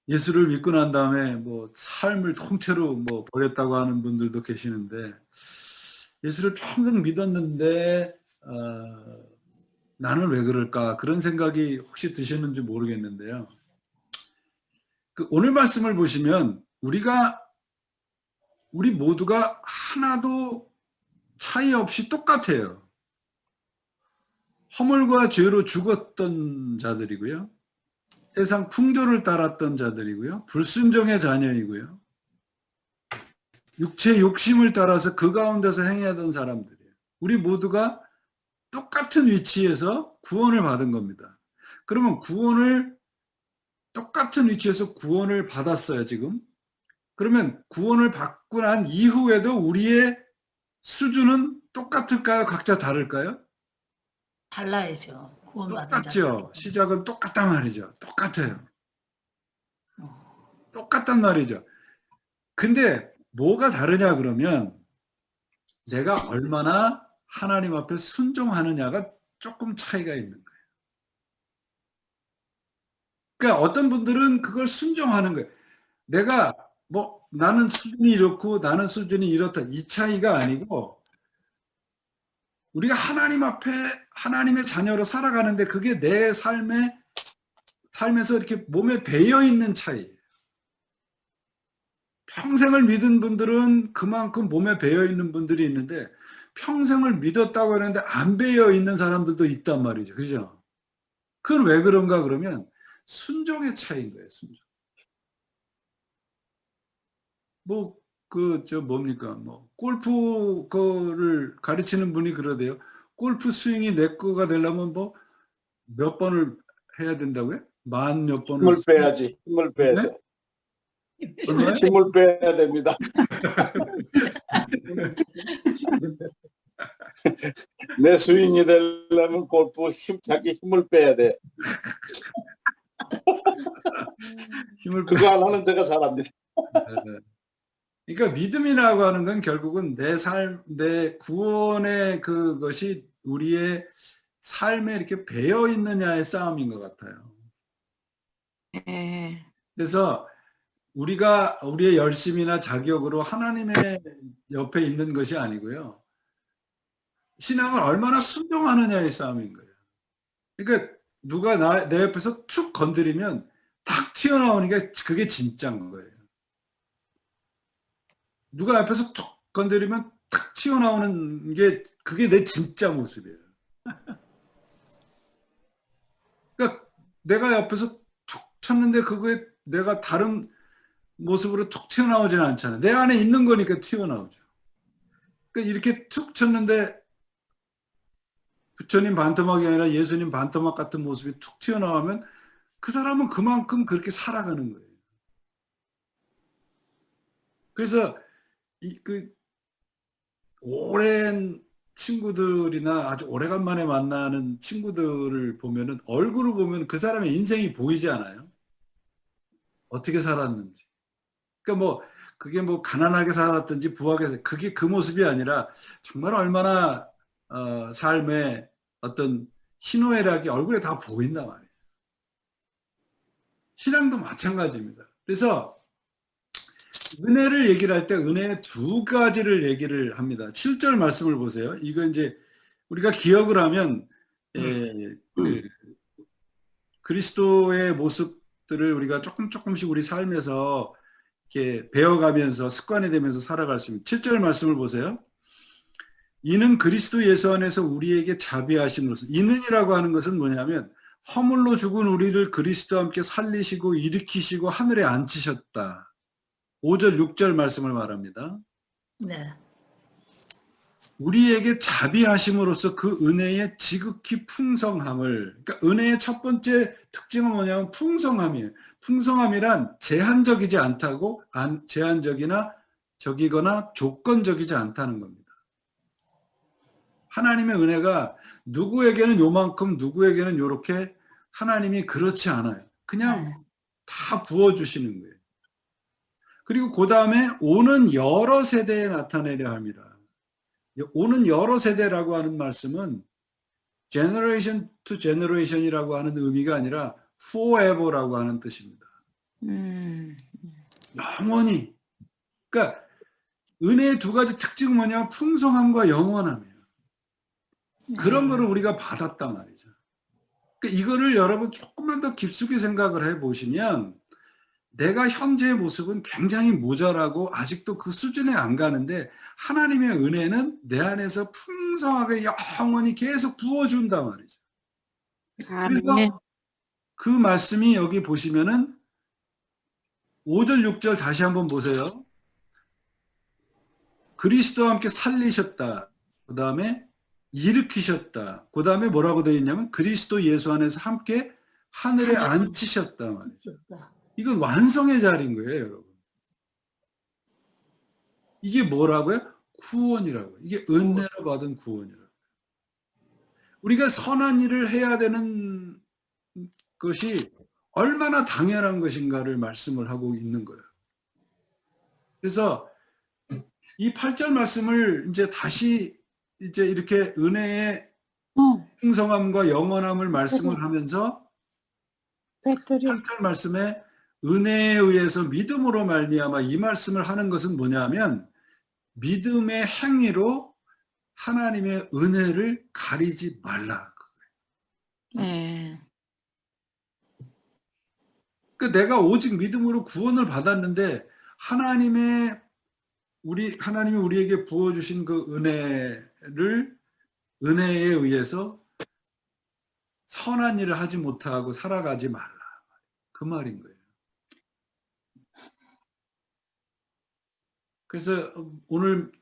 예수를 믿고 난 다음에 뭐 삶을 통째로 뭐 버렸다고 하는 분들도 계시는데 예수를 평생 믿었는데 나는 왜 그럴까 그런 생각이 혹시 드셨는지 모르겠는데요. 오늘 말씀을 보시면 우리 모두가 하나도 차이 없이 똑같아요. 허물과 죄로 죽었던 자들이고요. 세상 풍조를 따랐던 자들이고요. 불순종의 자녀이고요. 육체 욕심을 따라서 그 가운데서 행하던 사람들이에요. 우리 모두가 똑같은 위치에서 구원을 받은 겁니다. 그러면 똑같은 위치에서 구원을 받았어요, 지금. 그러면 구원을 받고 난 이후에도 우리의 수준은 똑같을까요? 각자 다를까요? 달라야죠. 구원받은 똑같죠. 시작은 똑같단 말이죠. 똑같아요. 똑같단 말이죠. 근데 뭐가 다르냐 그러면 내가 얼마나 하나님 앞에 순종하느냐가 조금 차이가 있는 거예요. 그러니까 어떤 분들은 그걸 순종하는 거예요. 내가 나는 수준이 이렇고 나는 수준이 이렇다. 이 차이가 아니고 우리가 하나님 앞에 하나님의 자녀로 살아가는데 그게 내 삶에서 이렇게 몸에 배어 있는 차이. 평생을 믿은 분들은 그만큼 몸에 배어 있는 분들이 있는데 평생을 믿었다고 하는데 안 배어 있는 사람들도 있단 말이죠. 그죠? 그건 왜 그런가 그러면 순종의 차이인 거예요. 순종. 골프 거를 가르치는 분이 그러대요. 골프 스윙이 내 거가 되려면 몇 번을 해야 된다고요? 만 몇 번을. 힘을 빼야지. 힘을 빼야 네? 돼. 힘을 빼야 됩니다. 내 스윙이 되려면 골프 힘차게 힘을 빼야 돼. 힘을 그거 안 하는 데가 사람들이. 그러니까 믿음이라고 하는 건 결국은 내 삶, 내 구원의 그것이 우리의 삶에 이렇게 배어 있느냐의 싸움인 것 같아요. 예. 그래서 우리가 우리의 열심이나 자격으로 하나님의 옆에 있는 것이 아니고요. 신앙을 얼마나 순종하느냐의 싸움인 거예요. 그러니까 누가 내 옆에서 툭 건드리면 탁 튀어나오니까 그게 진짜인 거예요. 누가 옆에서 툭 건드리면 탁 튀어나오는 게 그게 내 진짜 모습이에요. 그러니까 내가 옆에서 툭 쳤는데 그거에 내가 다른 모습으로 툭 튀어나오지는 않잖아요. 내 안에 있는 거니까 튀어나오죠. 그러니까 이렇게 툭 쳤는데 부처님 반토막이 아니라 예수님 반토막 같은 모습이 툭 튀어나오면 그 사람은 그만큼 그렇게 살아가는 거예요. 그래서 그 오랜 친구들이나 아주 오래간만에 만나는 친구들을 보면은 얼굴을 보면 그 사람의 인생이 보이지 않아요? 어떻게 살았는지. 그러니까 뭐 그게 뭐 가난하게 살았든지 부하게 그게 그 모습이 아니라 정말 얼마나 삶의 어떤 희노애락이 얼굴에 다 보인단 말이에요. 신앙도 마찬가지입니다. 그래서 은혜를 얘기를 할 때 은혜의 두 가지를 얘기를 합니다. 7절 말씀을 보세요. 이거 이제 우리가 기억을 하면 그리스도의 모습들을 우리가 조금씩 우리 삶에서 이렇게 배워가면서 습관이 되면서 살아갈 수 있습니다. 7절 말씀을 보세요. 이는 그리스도 예수 안에서 우리에게 자비하심으로써, 이는이라고 하는 것은 뭐냐면 허물로 죽은 우리를 그리스도와 함께 살리시고 일으키시고 하늘에 앉히셨다. 5절 6절 말씀을 말합니다. 네. 우리에게 자비하심으로써 그 은혜의 지극히 풍성함을, 그러니까 은혜의 첫 번째 특징은 뭐냐면 풍성함이에요. 풍성함이란 제한적이지 않다고, 제한적이나 적이거나 조건적이지 않다는 겁니다. 하나님의 은혜가 누구에게는 요만큼, 누구에게는 요렇게, 하나님이 그렇지 않아요. 그냥 다 부어주시는 거예요. 그리고 그 다음에 오는 여러 세대에 나타내려 합니다. 오는 여러 세대라고 하는 말씀은 generation to generation이라고 하는 의미가 아니라 forever라고 하는 뜻입니다. 영원히. 그러니까 은혜의 두 가지 특징은 뭐냐면 풍성함과 영원함이에요. 그런 거를 우리가 받았단 말이죠. 그러니까 이거를 여러분 조금만 더 깊숙이 생각을 해보시면 내가 현재의 모습은 굉장히 모자라고 아직도 그 수준에 안 가는데 하나님의 은혜는 내 안에서 풍성하게 영원히 계속 부어준단 말이죠. 그래서 그 말씀이 여기 보시면은 5절 6절 다시 한번 보세요. 그리스도와 함께 살리셨다. 그 다음에 일으키셨다. 그 다음에 뭐라고 되어 있냐면 그리스도 예수 안에서 함께 하늘에 앉히셨다 말이죠. 이건 완성의 자리인 거예요, 여러분. 이게 뭐라고요? 구원이라고요. 이게 은혜로 받은 구원이라고요. 우리가 선한 일을 해야 되는 것이 얼마나 당연한 것인가를 말씀을 하고 있는 거예요. 그래서 이 8절 말씀을 이제 다시 이제 이렇게 은혜의 풍성함과 영원함을 말씀을 하면서 8절 말씀에 은혜에 의해서 믿음으로 말미암아 이 말씀을 하는 것은 뭐냐면 믿음의 행위로 하나님의 은혜를 가리지 말라. 그 내가 오직 믿음으로 구원을 받았는데 하나님이 우리에게 부어주신 그 은혜에 의해서 선한 일을 하지 못하고 살아가지 말라. 그 말인 거예요. 그래서 오늘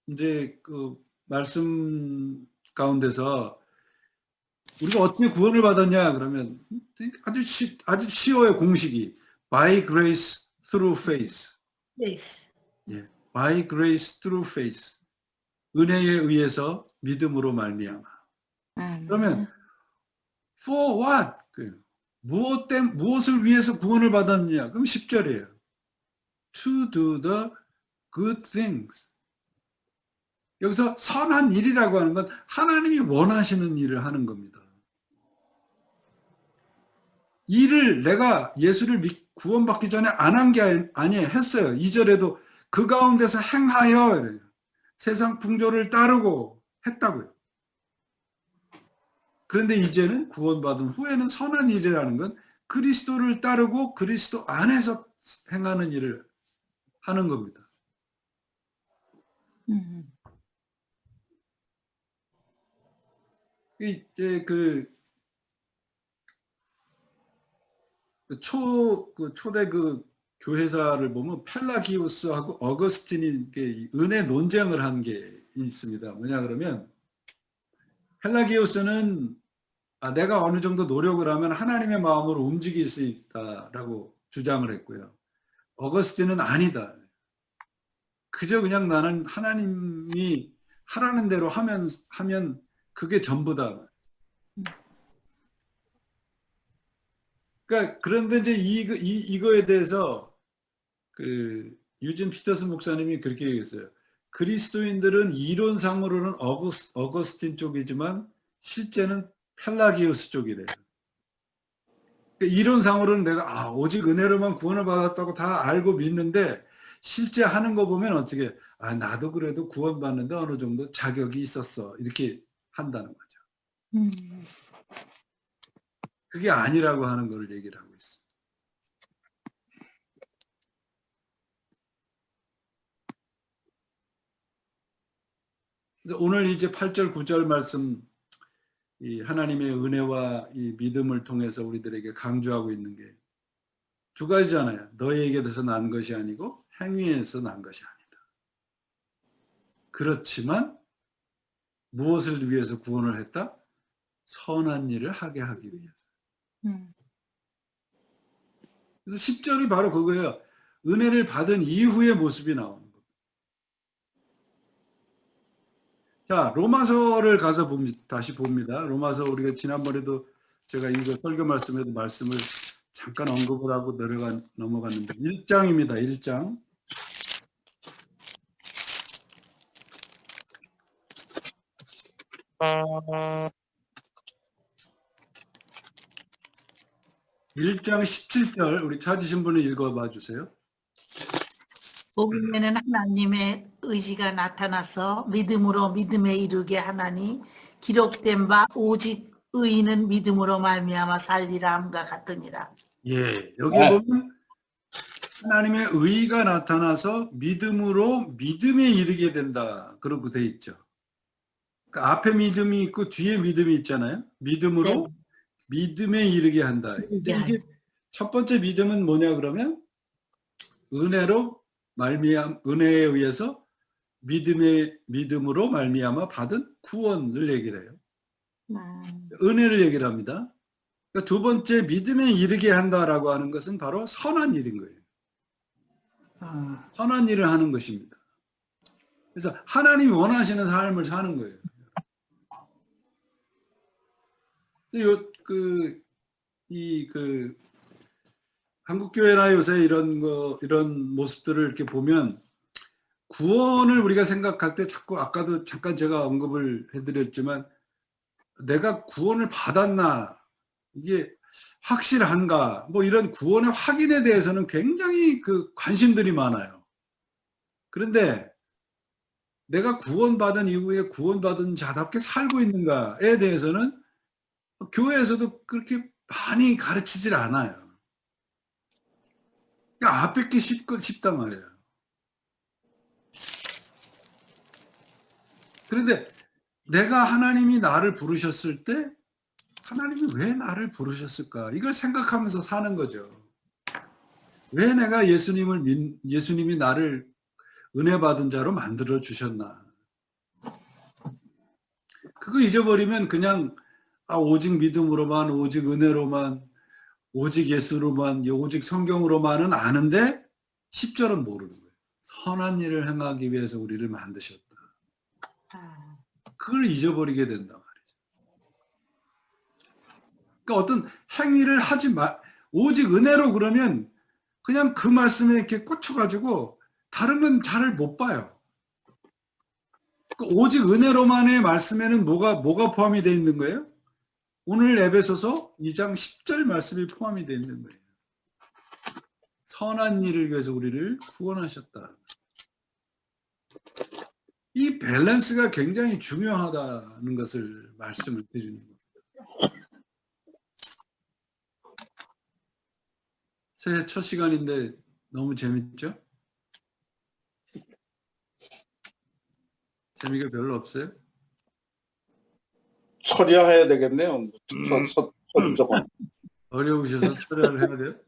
이제 그 말씀 가운데서 우리가 어떻게 구원을 받았냐 그러면 아주 쉬워요. 공식이 by grace through faith. Yes. 예. by grace through faith. 은혜에 의해서 믿음으로 말미암아. 그러면 for what? 무엇을 위해서 구원을 받았느냐? 그럼 10절이에요. To do the good things. 여기서 선한 일이라고 하는 건 하나님이 원하시는 일을 하는 겁니다. 일을 내가 예수를 구원받기 전에 안 한 게 아니에요. 했어요. 2절에도 그 가운데서 행하여 이래요. 세상 풍조를 따르고 했다고요. 그런데 이제는 구원받은 후에는 선한 일이라는 건 그리스도를 따르고 그리스도 안에서 행하는 일을 하는 겁니다. 이제 초대 교회사를 보면 펠라기우스하고 어거스틴이 은혜 논쟁을 한 게 있습니다. 뭐냐 그러면 펠라기우스는 내가 어느 정도 노력을 하면 하나님의 마음으로 움직일 수 있다라고 주장을 했고요. 어거스틴은 아니다. 그저 그냥 나는 하나님이 하라는 대로 하면 그게 전부다. 그러니까 그런데 이제 이거에 대해서 유진 피터슨 목사님이 그렇게 얘기했어요. 그리스도인들은 이론상으로는 어거스틴 쪽이지만 실제는 펠라기우스 쪽이래요. 그러니까 이론상으로는 내가 오직 은혜로만 구원을 받았다고 다 알고 믿는데 실제 하는 거 보면 어떻게 나도 그래도 구원받는데 어느 정도 자격이 있었어 이렇게 한다는 거죠. 그게 아니라고 하는 걸 얘기를 하고 있습니다. 그래서 오늘 이제 8절 9절 말씀 이 하나님의 은혜와 이 믿음을 통해서 우리들에게 강조하고 있는 게 두 가지잖아요. 너희에게서 난 것이 아니고 행위에서 난 것이 아니다. 그렇지만 무엇을 위해서 구원을 했다? 선한 일을 하게 하기 위해서. 그래서 10절이 바로 그거예요. 은혜를 받은 이후의 모습이 나오는 겁니다. 자, 로마서를 가서 다시 봅니다. 로마서 우리가 지난번에도 제가 이거 설교 말씀에도 말씀을 잠깐 언급을 하고 넘어갔는데 1장입니다. 1장. (1장) 17절 우리 찾으신 분은 읽어봐 주세요. 복음에는 하나님의 의지가 나타나서 믿음으로 믿음에 이르게 하나니 기록된 바 오직 의인은 믿음으로 말미암아 살리라 함과 같으니라. 예, 여기 보면 하나님의 의가 나타나서 믿음으로 믿음에 이르게 된다. 그러고 돼 있죠. 그러니까 앞에 믿음이 있고 뒤에 믿음이 있잖아요. 믿음으로 네. 믿음에 이르게 한다. 이게 첫 번째 믿음은 뭐냐 그러면 은혜에 의해서 믿음으로 말미암아 받은 구원을 얘기를 해요. 은혜를 얘기를 합니다. 그러니까 두 번째 믿음에 이르게 한다라고 하는 것은 바로 선한 일인 거예요. 선한 일을 하는 것입니다. 그래서 하나님이 원하시는 삶을 사는 거예요. 한국교회나 요새 이런 모습들을 이렇게 보면 구원을 우리가 생각할 때 자꾸 아까도 잠깐 제가 언급을 해드렸지만 내가 구원을 받았나 이게 확실한가 뭐 이런 구원의 확인에 대해서는 굉장히 관심들이 많아요. 그런데 내가 구원받은 이후에 구원받은 자답게 살고 있는가에 대해서는 교회에서도 그렇게 많이 가르치질 않아요. 그러니까 앞에 게 쉽단 말이에요. 그런데 내가 하나님이 나를 부르셨을 때 하나님이 왜 나를 부르셨을까? 이걸 생각하면서 사는 거죠. 왜 내가 예수님이 나를 은혜 받은 자로 만들어 주셨나? 그거 잊어버리면 그냥 오직 믿음으로만, 오직 은혜로만, 오직 예수로만, 오직 성경으로만은 아는데 10절은 모르는 거예요. 선한 일을 행하기 위해서 우리를 만드셨다. 아, 그걸 잊어버리게 된단 말이죠. 그러니까 어떤 행위를 하지 오직 은혜로 그러면 그냥 그 말씀에 이렇게 꽂혀가지고 다른 건 잘 못 봐요. 오직 은혜로만의 말씀에는 뭐가 포함이 되어 있는 거예요? 오늘 에베소서 2장 10절 말씀이 포함이 되어 있는 거예요. 선한 일을 위해서 우리를 구원하셨다. 이 밸런스가 굉장히 중요하다는 것을 말씀을 드리는 겁니다. 새해 첫 시간인데 너무 재밌죠? 재미가 별로 없어요? 처리해야 되겠네요. 저건. 어려우셔서 처리를 해야 돼요?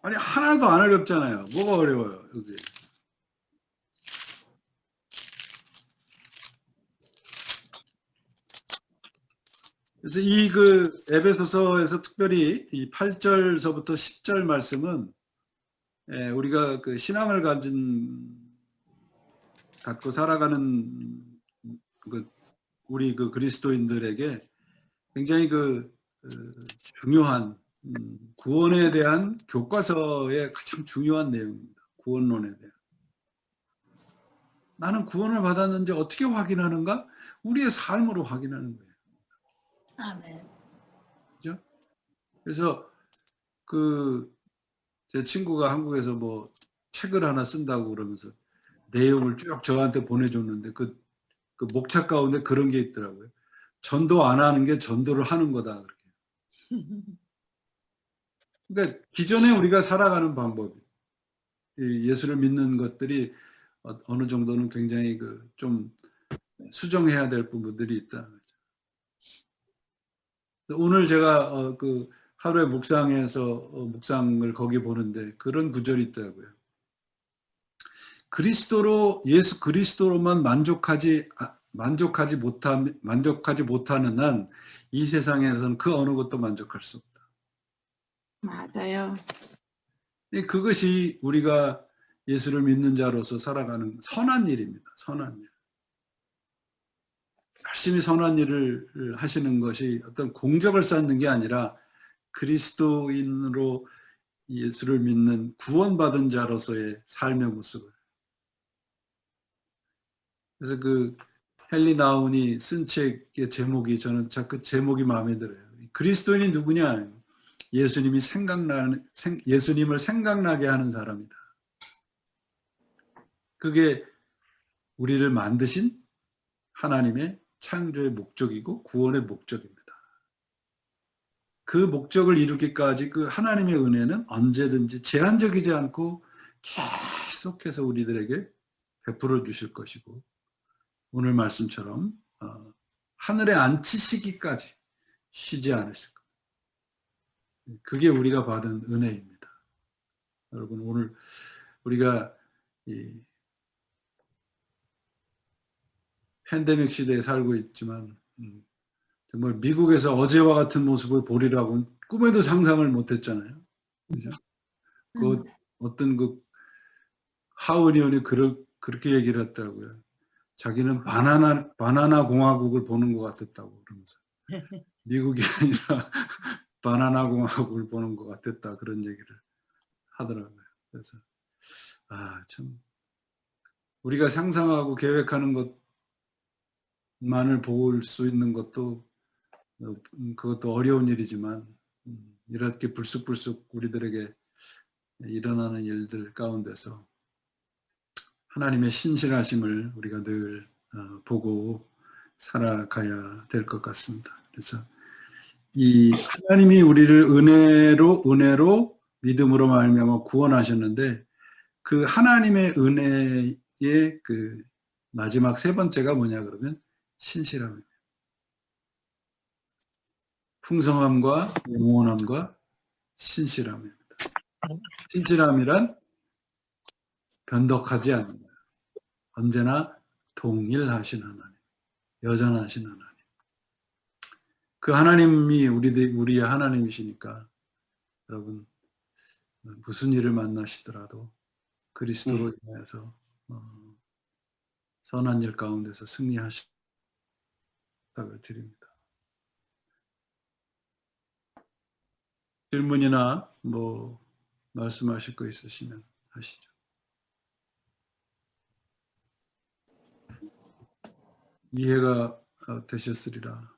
아니 하나도 안 어렵잖아요. 뭐가 어려워요 여기? 그래서 이 에베소서에서 특별히 이 8절서부터 10절 말씀은 우리가 그 신앙을 갖고 살아가는 우리 그리스도인들에게 굉장히 중요한 구원에 대한 교과서의 가장 중요한 내용입니다. 구원론에 대한. 나는 구원을 받았는지 어떻게 확인하는가? 우리의 삶으로 확인하는 거예요. 아멘. 그죠? 그래서 제 친구가 한국에서 뭐 책을 하나 쓴다고 그러면서 내용을 쭉 저한테 보내줬는데 그 목차 가운데 그런 게 있더라고요. 전도 안 하는 게 전도를 하는 거다. 그렇게. 그러니까 기존에 우리가 살아가는 방법, 예수를 믿는 것들이 어느 정도는 굉장히 좀 수정해야 될 부분들이 있다. 오늘 제가 하루에 묵상에서 묵상을 거기 보는데 그런 구절이 있더라고요. 예수 그리스도로만 만족하지 못하는 한 이 세상에서는 그 어느 것도 만족할 수 없다. 맞아요. 그것이 우리가 예수를 믿는 자로서 살아가는 선한 일입니다. 선한 일. 열심히 선한 일을 하시는 것이 어떤 공적을 쌓는 게 아니라 그리스도인으로 예수를 믿는 구원받은 자로서의 삶의 모습을. 그래서 헨리 나운이 쓴 책의 제목이 저는 그 제목이 마음에 들어요. 그리스도인이 누구냐? 예수님을 생각나게 하는 사람이다. 그게 우리를 만드신 하나님의 창조의 목적이고 구원의 목적입니다. 그 목적을 이루기까지 그 하나님의 은혜는 언제든지 제한적이지 않고 계속해서 우리들에게 베풀어 주실 것이고 오늘 말씀처럼 하늘에 앉히시기까지 쉬지 않으실 겁니다. 그게 우리가 받은 은혜입니다. 여러분 오늘 우리가 이 팬데믹 시대에 살고 있지만 정말 미국에서 어제와 같은 모습을 보리라고는 꿈에도 상상을 못했잖아요. 그죠? 어떤 하원 의원이 그렇게 얘기를 했더라고요. 자기는 바나나 공화국을 보는 것 같았다고 그러면서 미국이 아니라 바나나 공화국을 보는 것 같았다 그런 얘기를 하더라고요. 그래서 참 우리가 상상하고 계획하는 것만을 볼 수 있는 것도 그것도 어려운 일이지만 이렇게 불쑥불쑥 우리들에게 일어나는 일들 가운데서 하나님의 신실하심을 우리가 늘 보고 살아가야 될 것 같습니다. 그래서 이 하나님이 우리를 은혜로 믿음으로 말미암아 구원하셨는데 그 하나님의 은혜의 마지막 세 번째가 뭐냐 그러면 신실함입니다. 풍성함과 영원함과 신실함입니다. 신실함이란 변덕하지 않는 거예요. 언제나 동일하신 하나님, 여전하신 하나님. 그 하나님이 우리의 하나님이시니까 여러분 무슨 일을 만나시더라도 그리스도로 인해서 선한 일 가운데서 승리하시길 드립니다. 질문이나 뭐 말씀하실 거 있으시면 하시죠. 이해가 되셨으리라.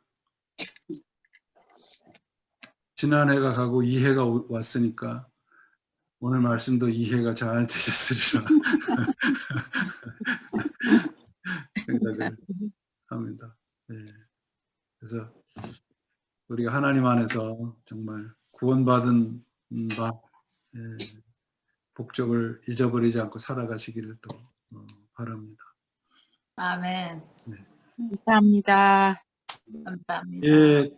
지난해가 가고 이해가 왔으니까 오늘 말씀도 이해가 잘 되셨으리라 생각을 합니다. 예. 그래서 우리가 하나님 안에서 정말 구원받은 바 복적을 잊어버리지 않고 살아가시기를 또 바랍니다. 아멘. 감사합니다. 감사합니다. 예,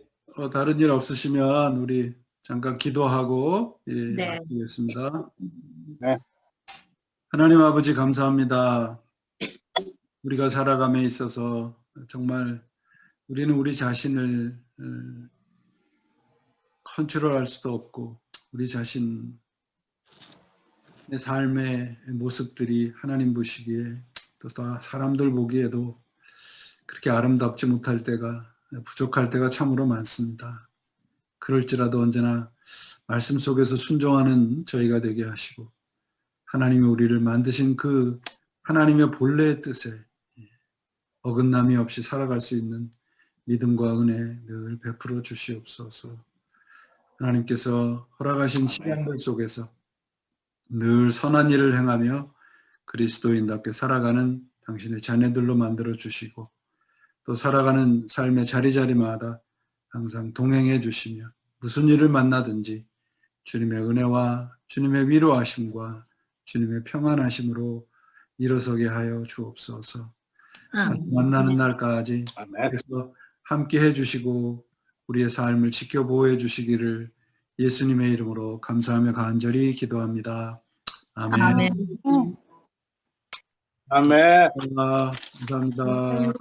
다른 일 없으시면 우리 잠깐 기도하고 네. 마치겠습니다. 네. 하나님 아버지 감사합니다. 우리가 살아감에 있어서 정말 우리는 우리 자신을 컨트롤할 수도 없고 우리 자신의 삶의 모습들이 하나님 보시기에 또 사람들 보기에도 그렇게 아름답지 못할 때가 부족할 때가 참으로 많습니다. 그럴지라도 언제나 말씀 속에서 순종하는 저희가 되게 하시고 하나님이 우리를 만드신 그 하나님의 본래의 뜻에 어긋남이 없이 살아갈 수 있는 믿음과 은혜 늘 베풀어 주시옵소서. 하나님께서 허락하신 시간들 속에서 늘 선한 일을 행하며 그리스도인답게 살아가는 당신의 자녀들로 만들어 주시고 또 살아가는 삶의 자리자리마다 항상 동행해 주시며 무슨 일을 만나든지 주님의 은혜와 주님의 위로하심과 주님의 평안하심으로 일어서게 하여 주옵소서. 만나는 날까지 그래서 함께 해주시고 우리의 삶을 지켜보호해 주시기를 예수님의 이름으로 감사하며 간절히 기도합니다. 아멘. 아멘. 아멘. 감사합니다.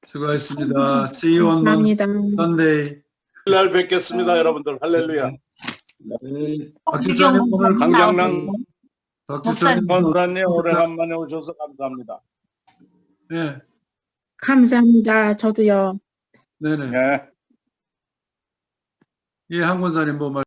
수고하셨습니다. See you on 감사합니다. Sunday. 날 뵙겠습니다, 여러분들. 할렐루야. 네. 박지사님 오늘 강장남 박지사님 권사님 오래간만에 오셔서 감사합니다. 네, 감사합니다. 저도요. 네네. 네. 예, 한 권사님 뭐 말.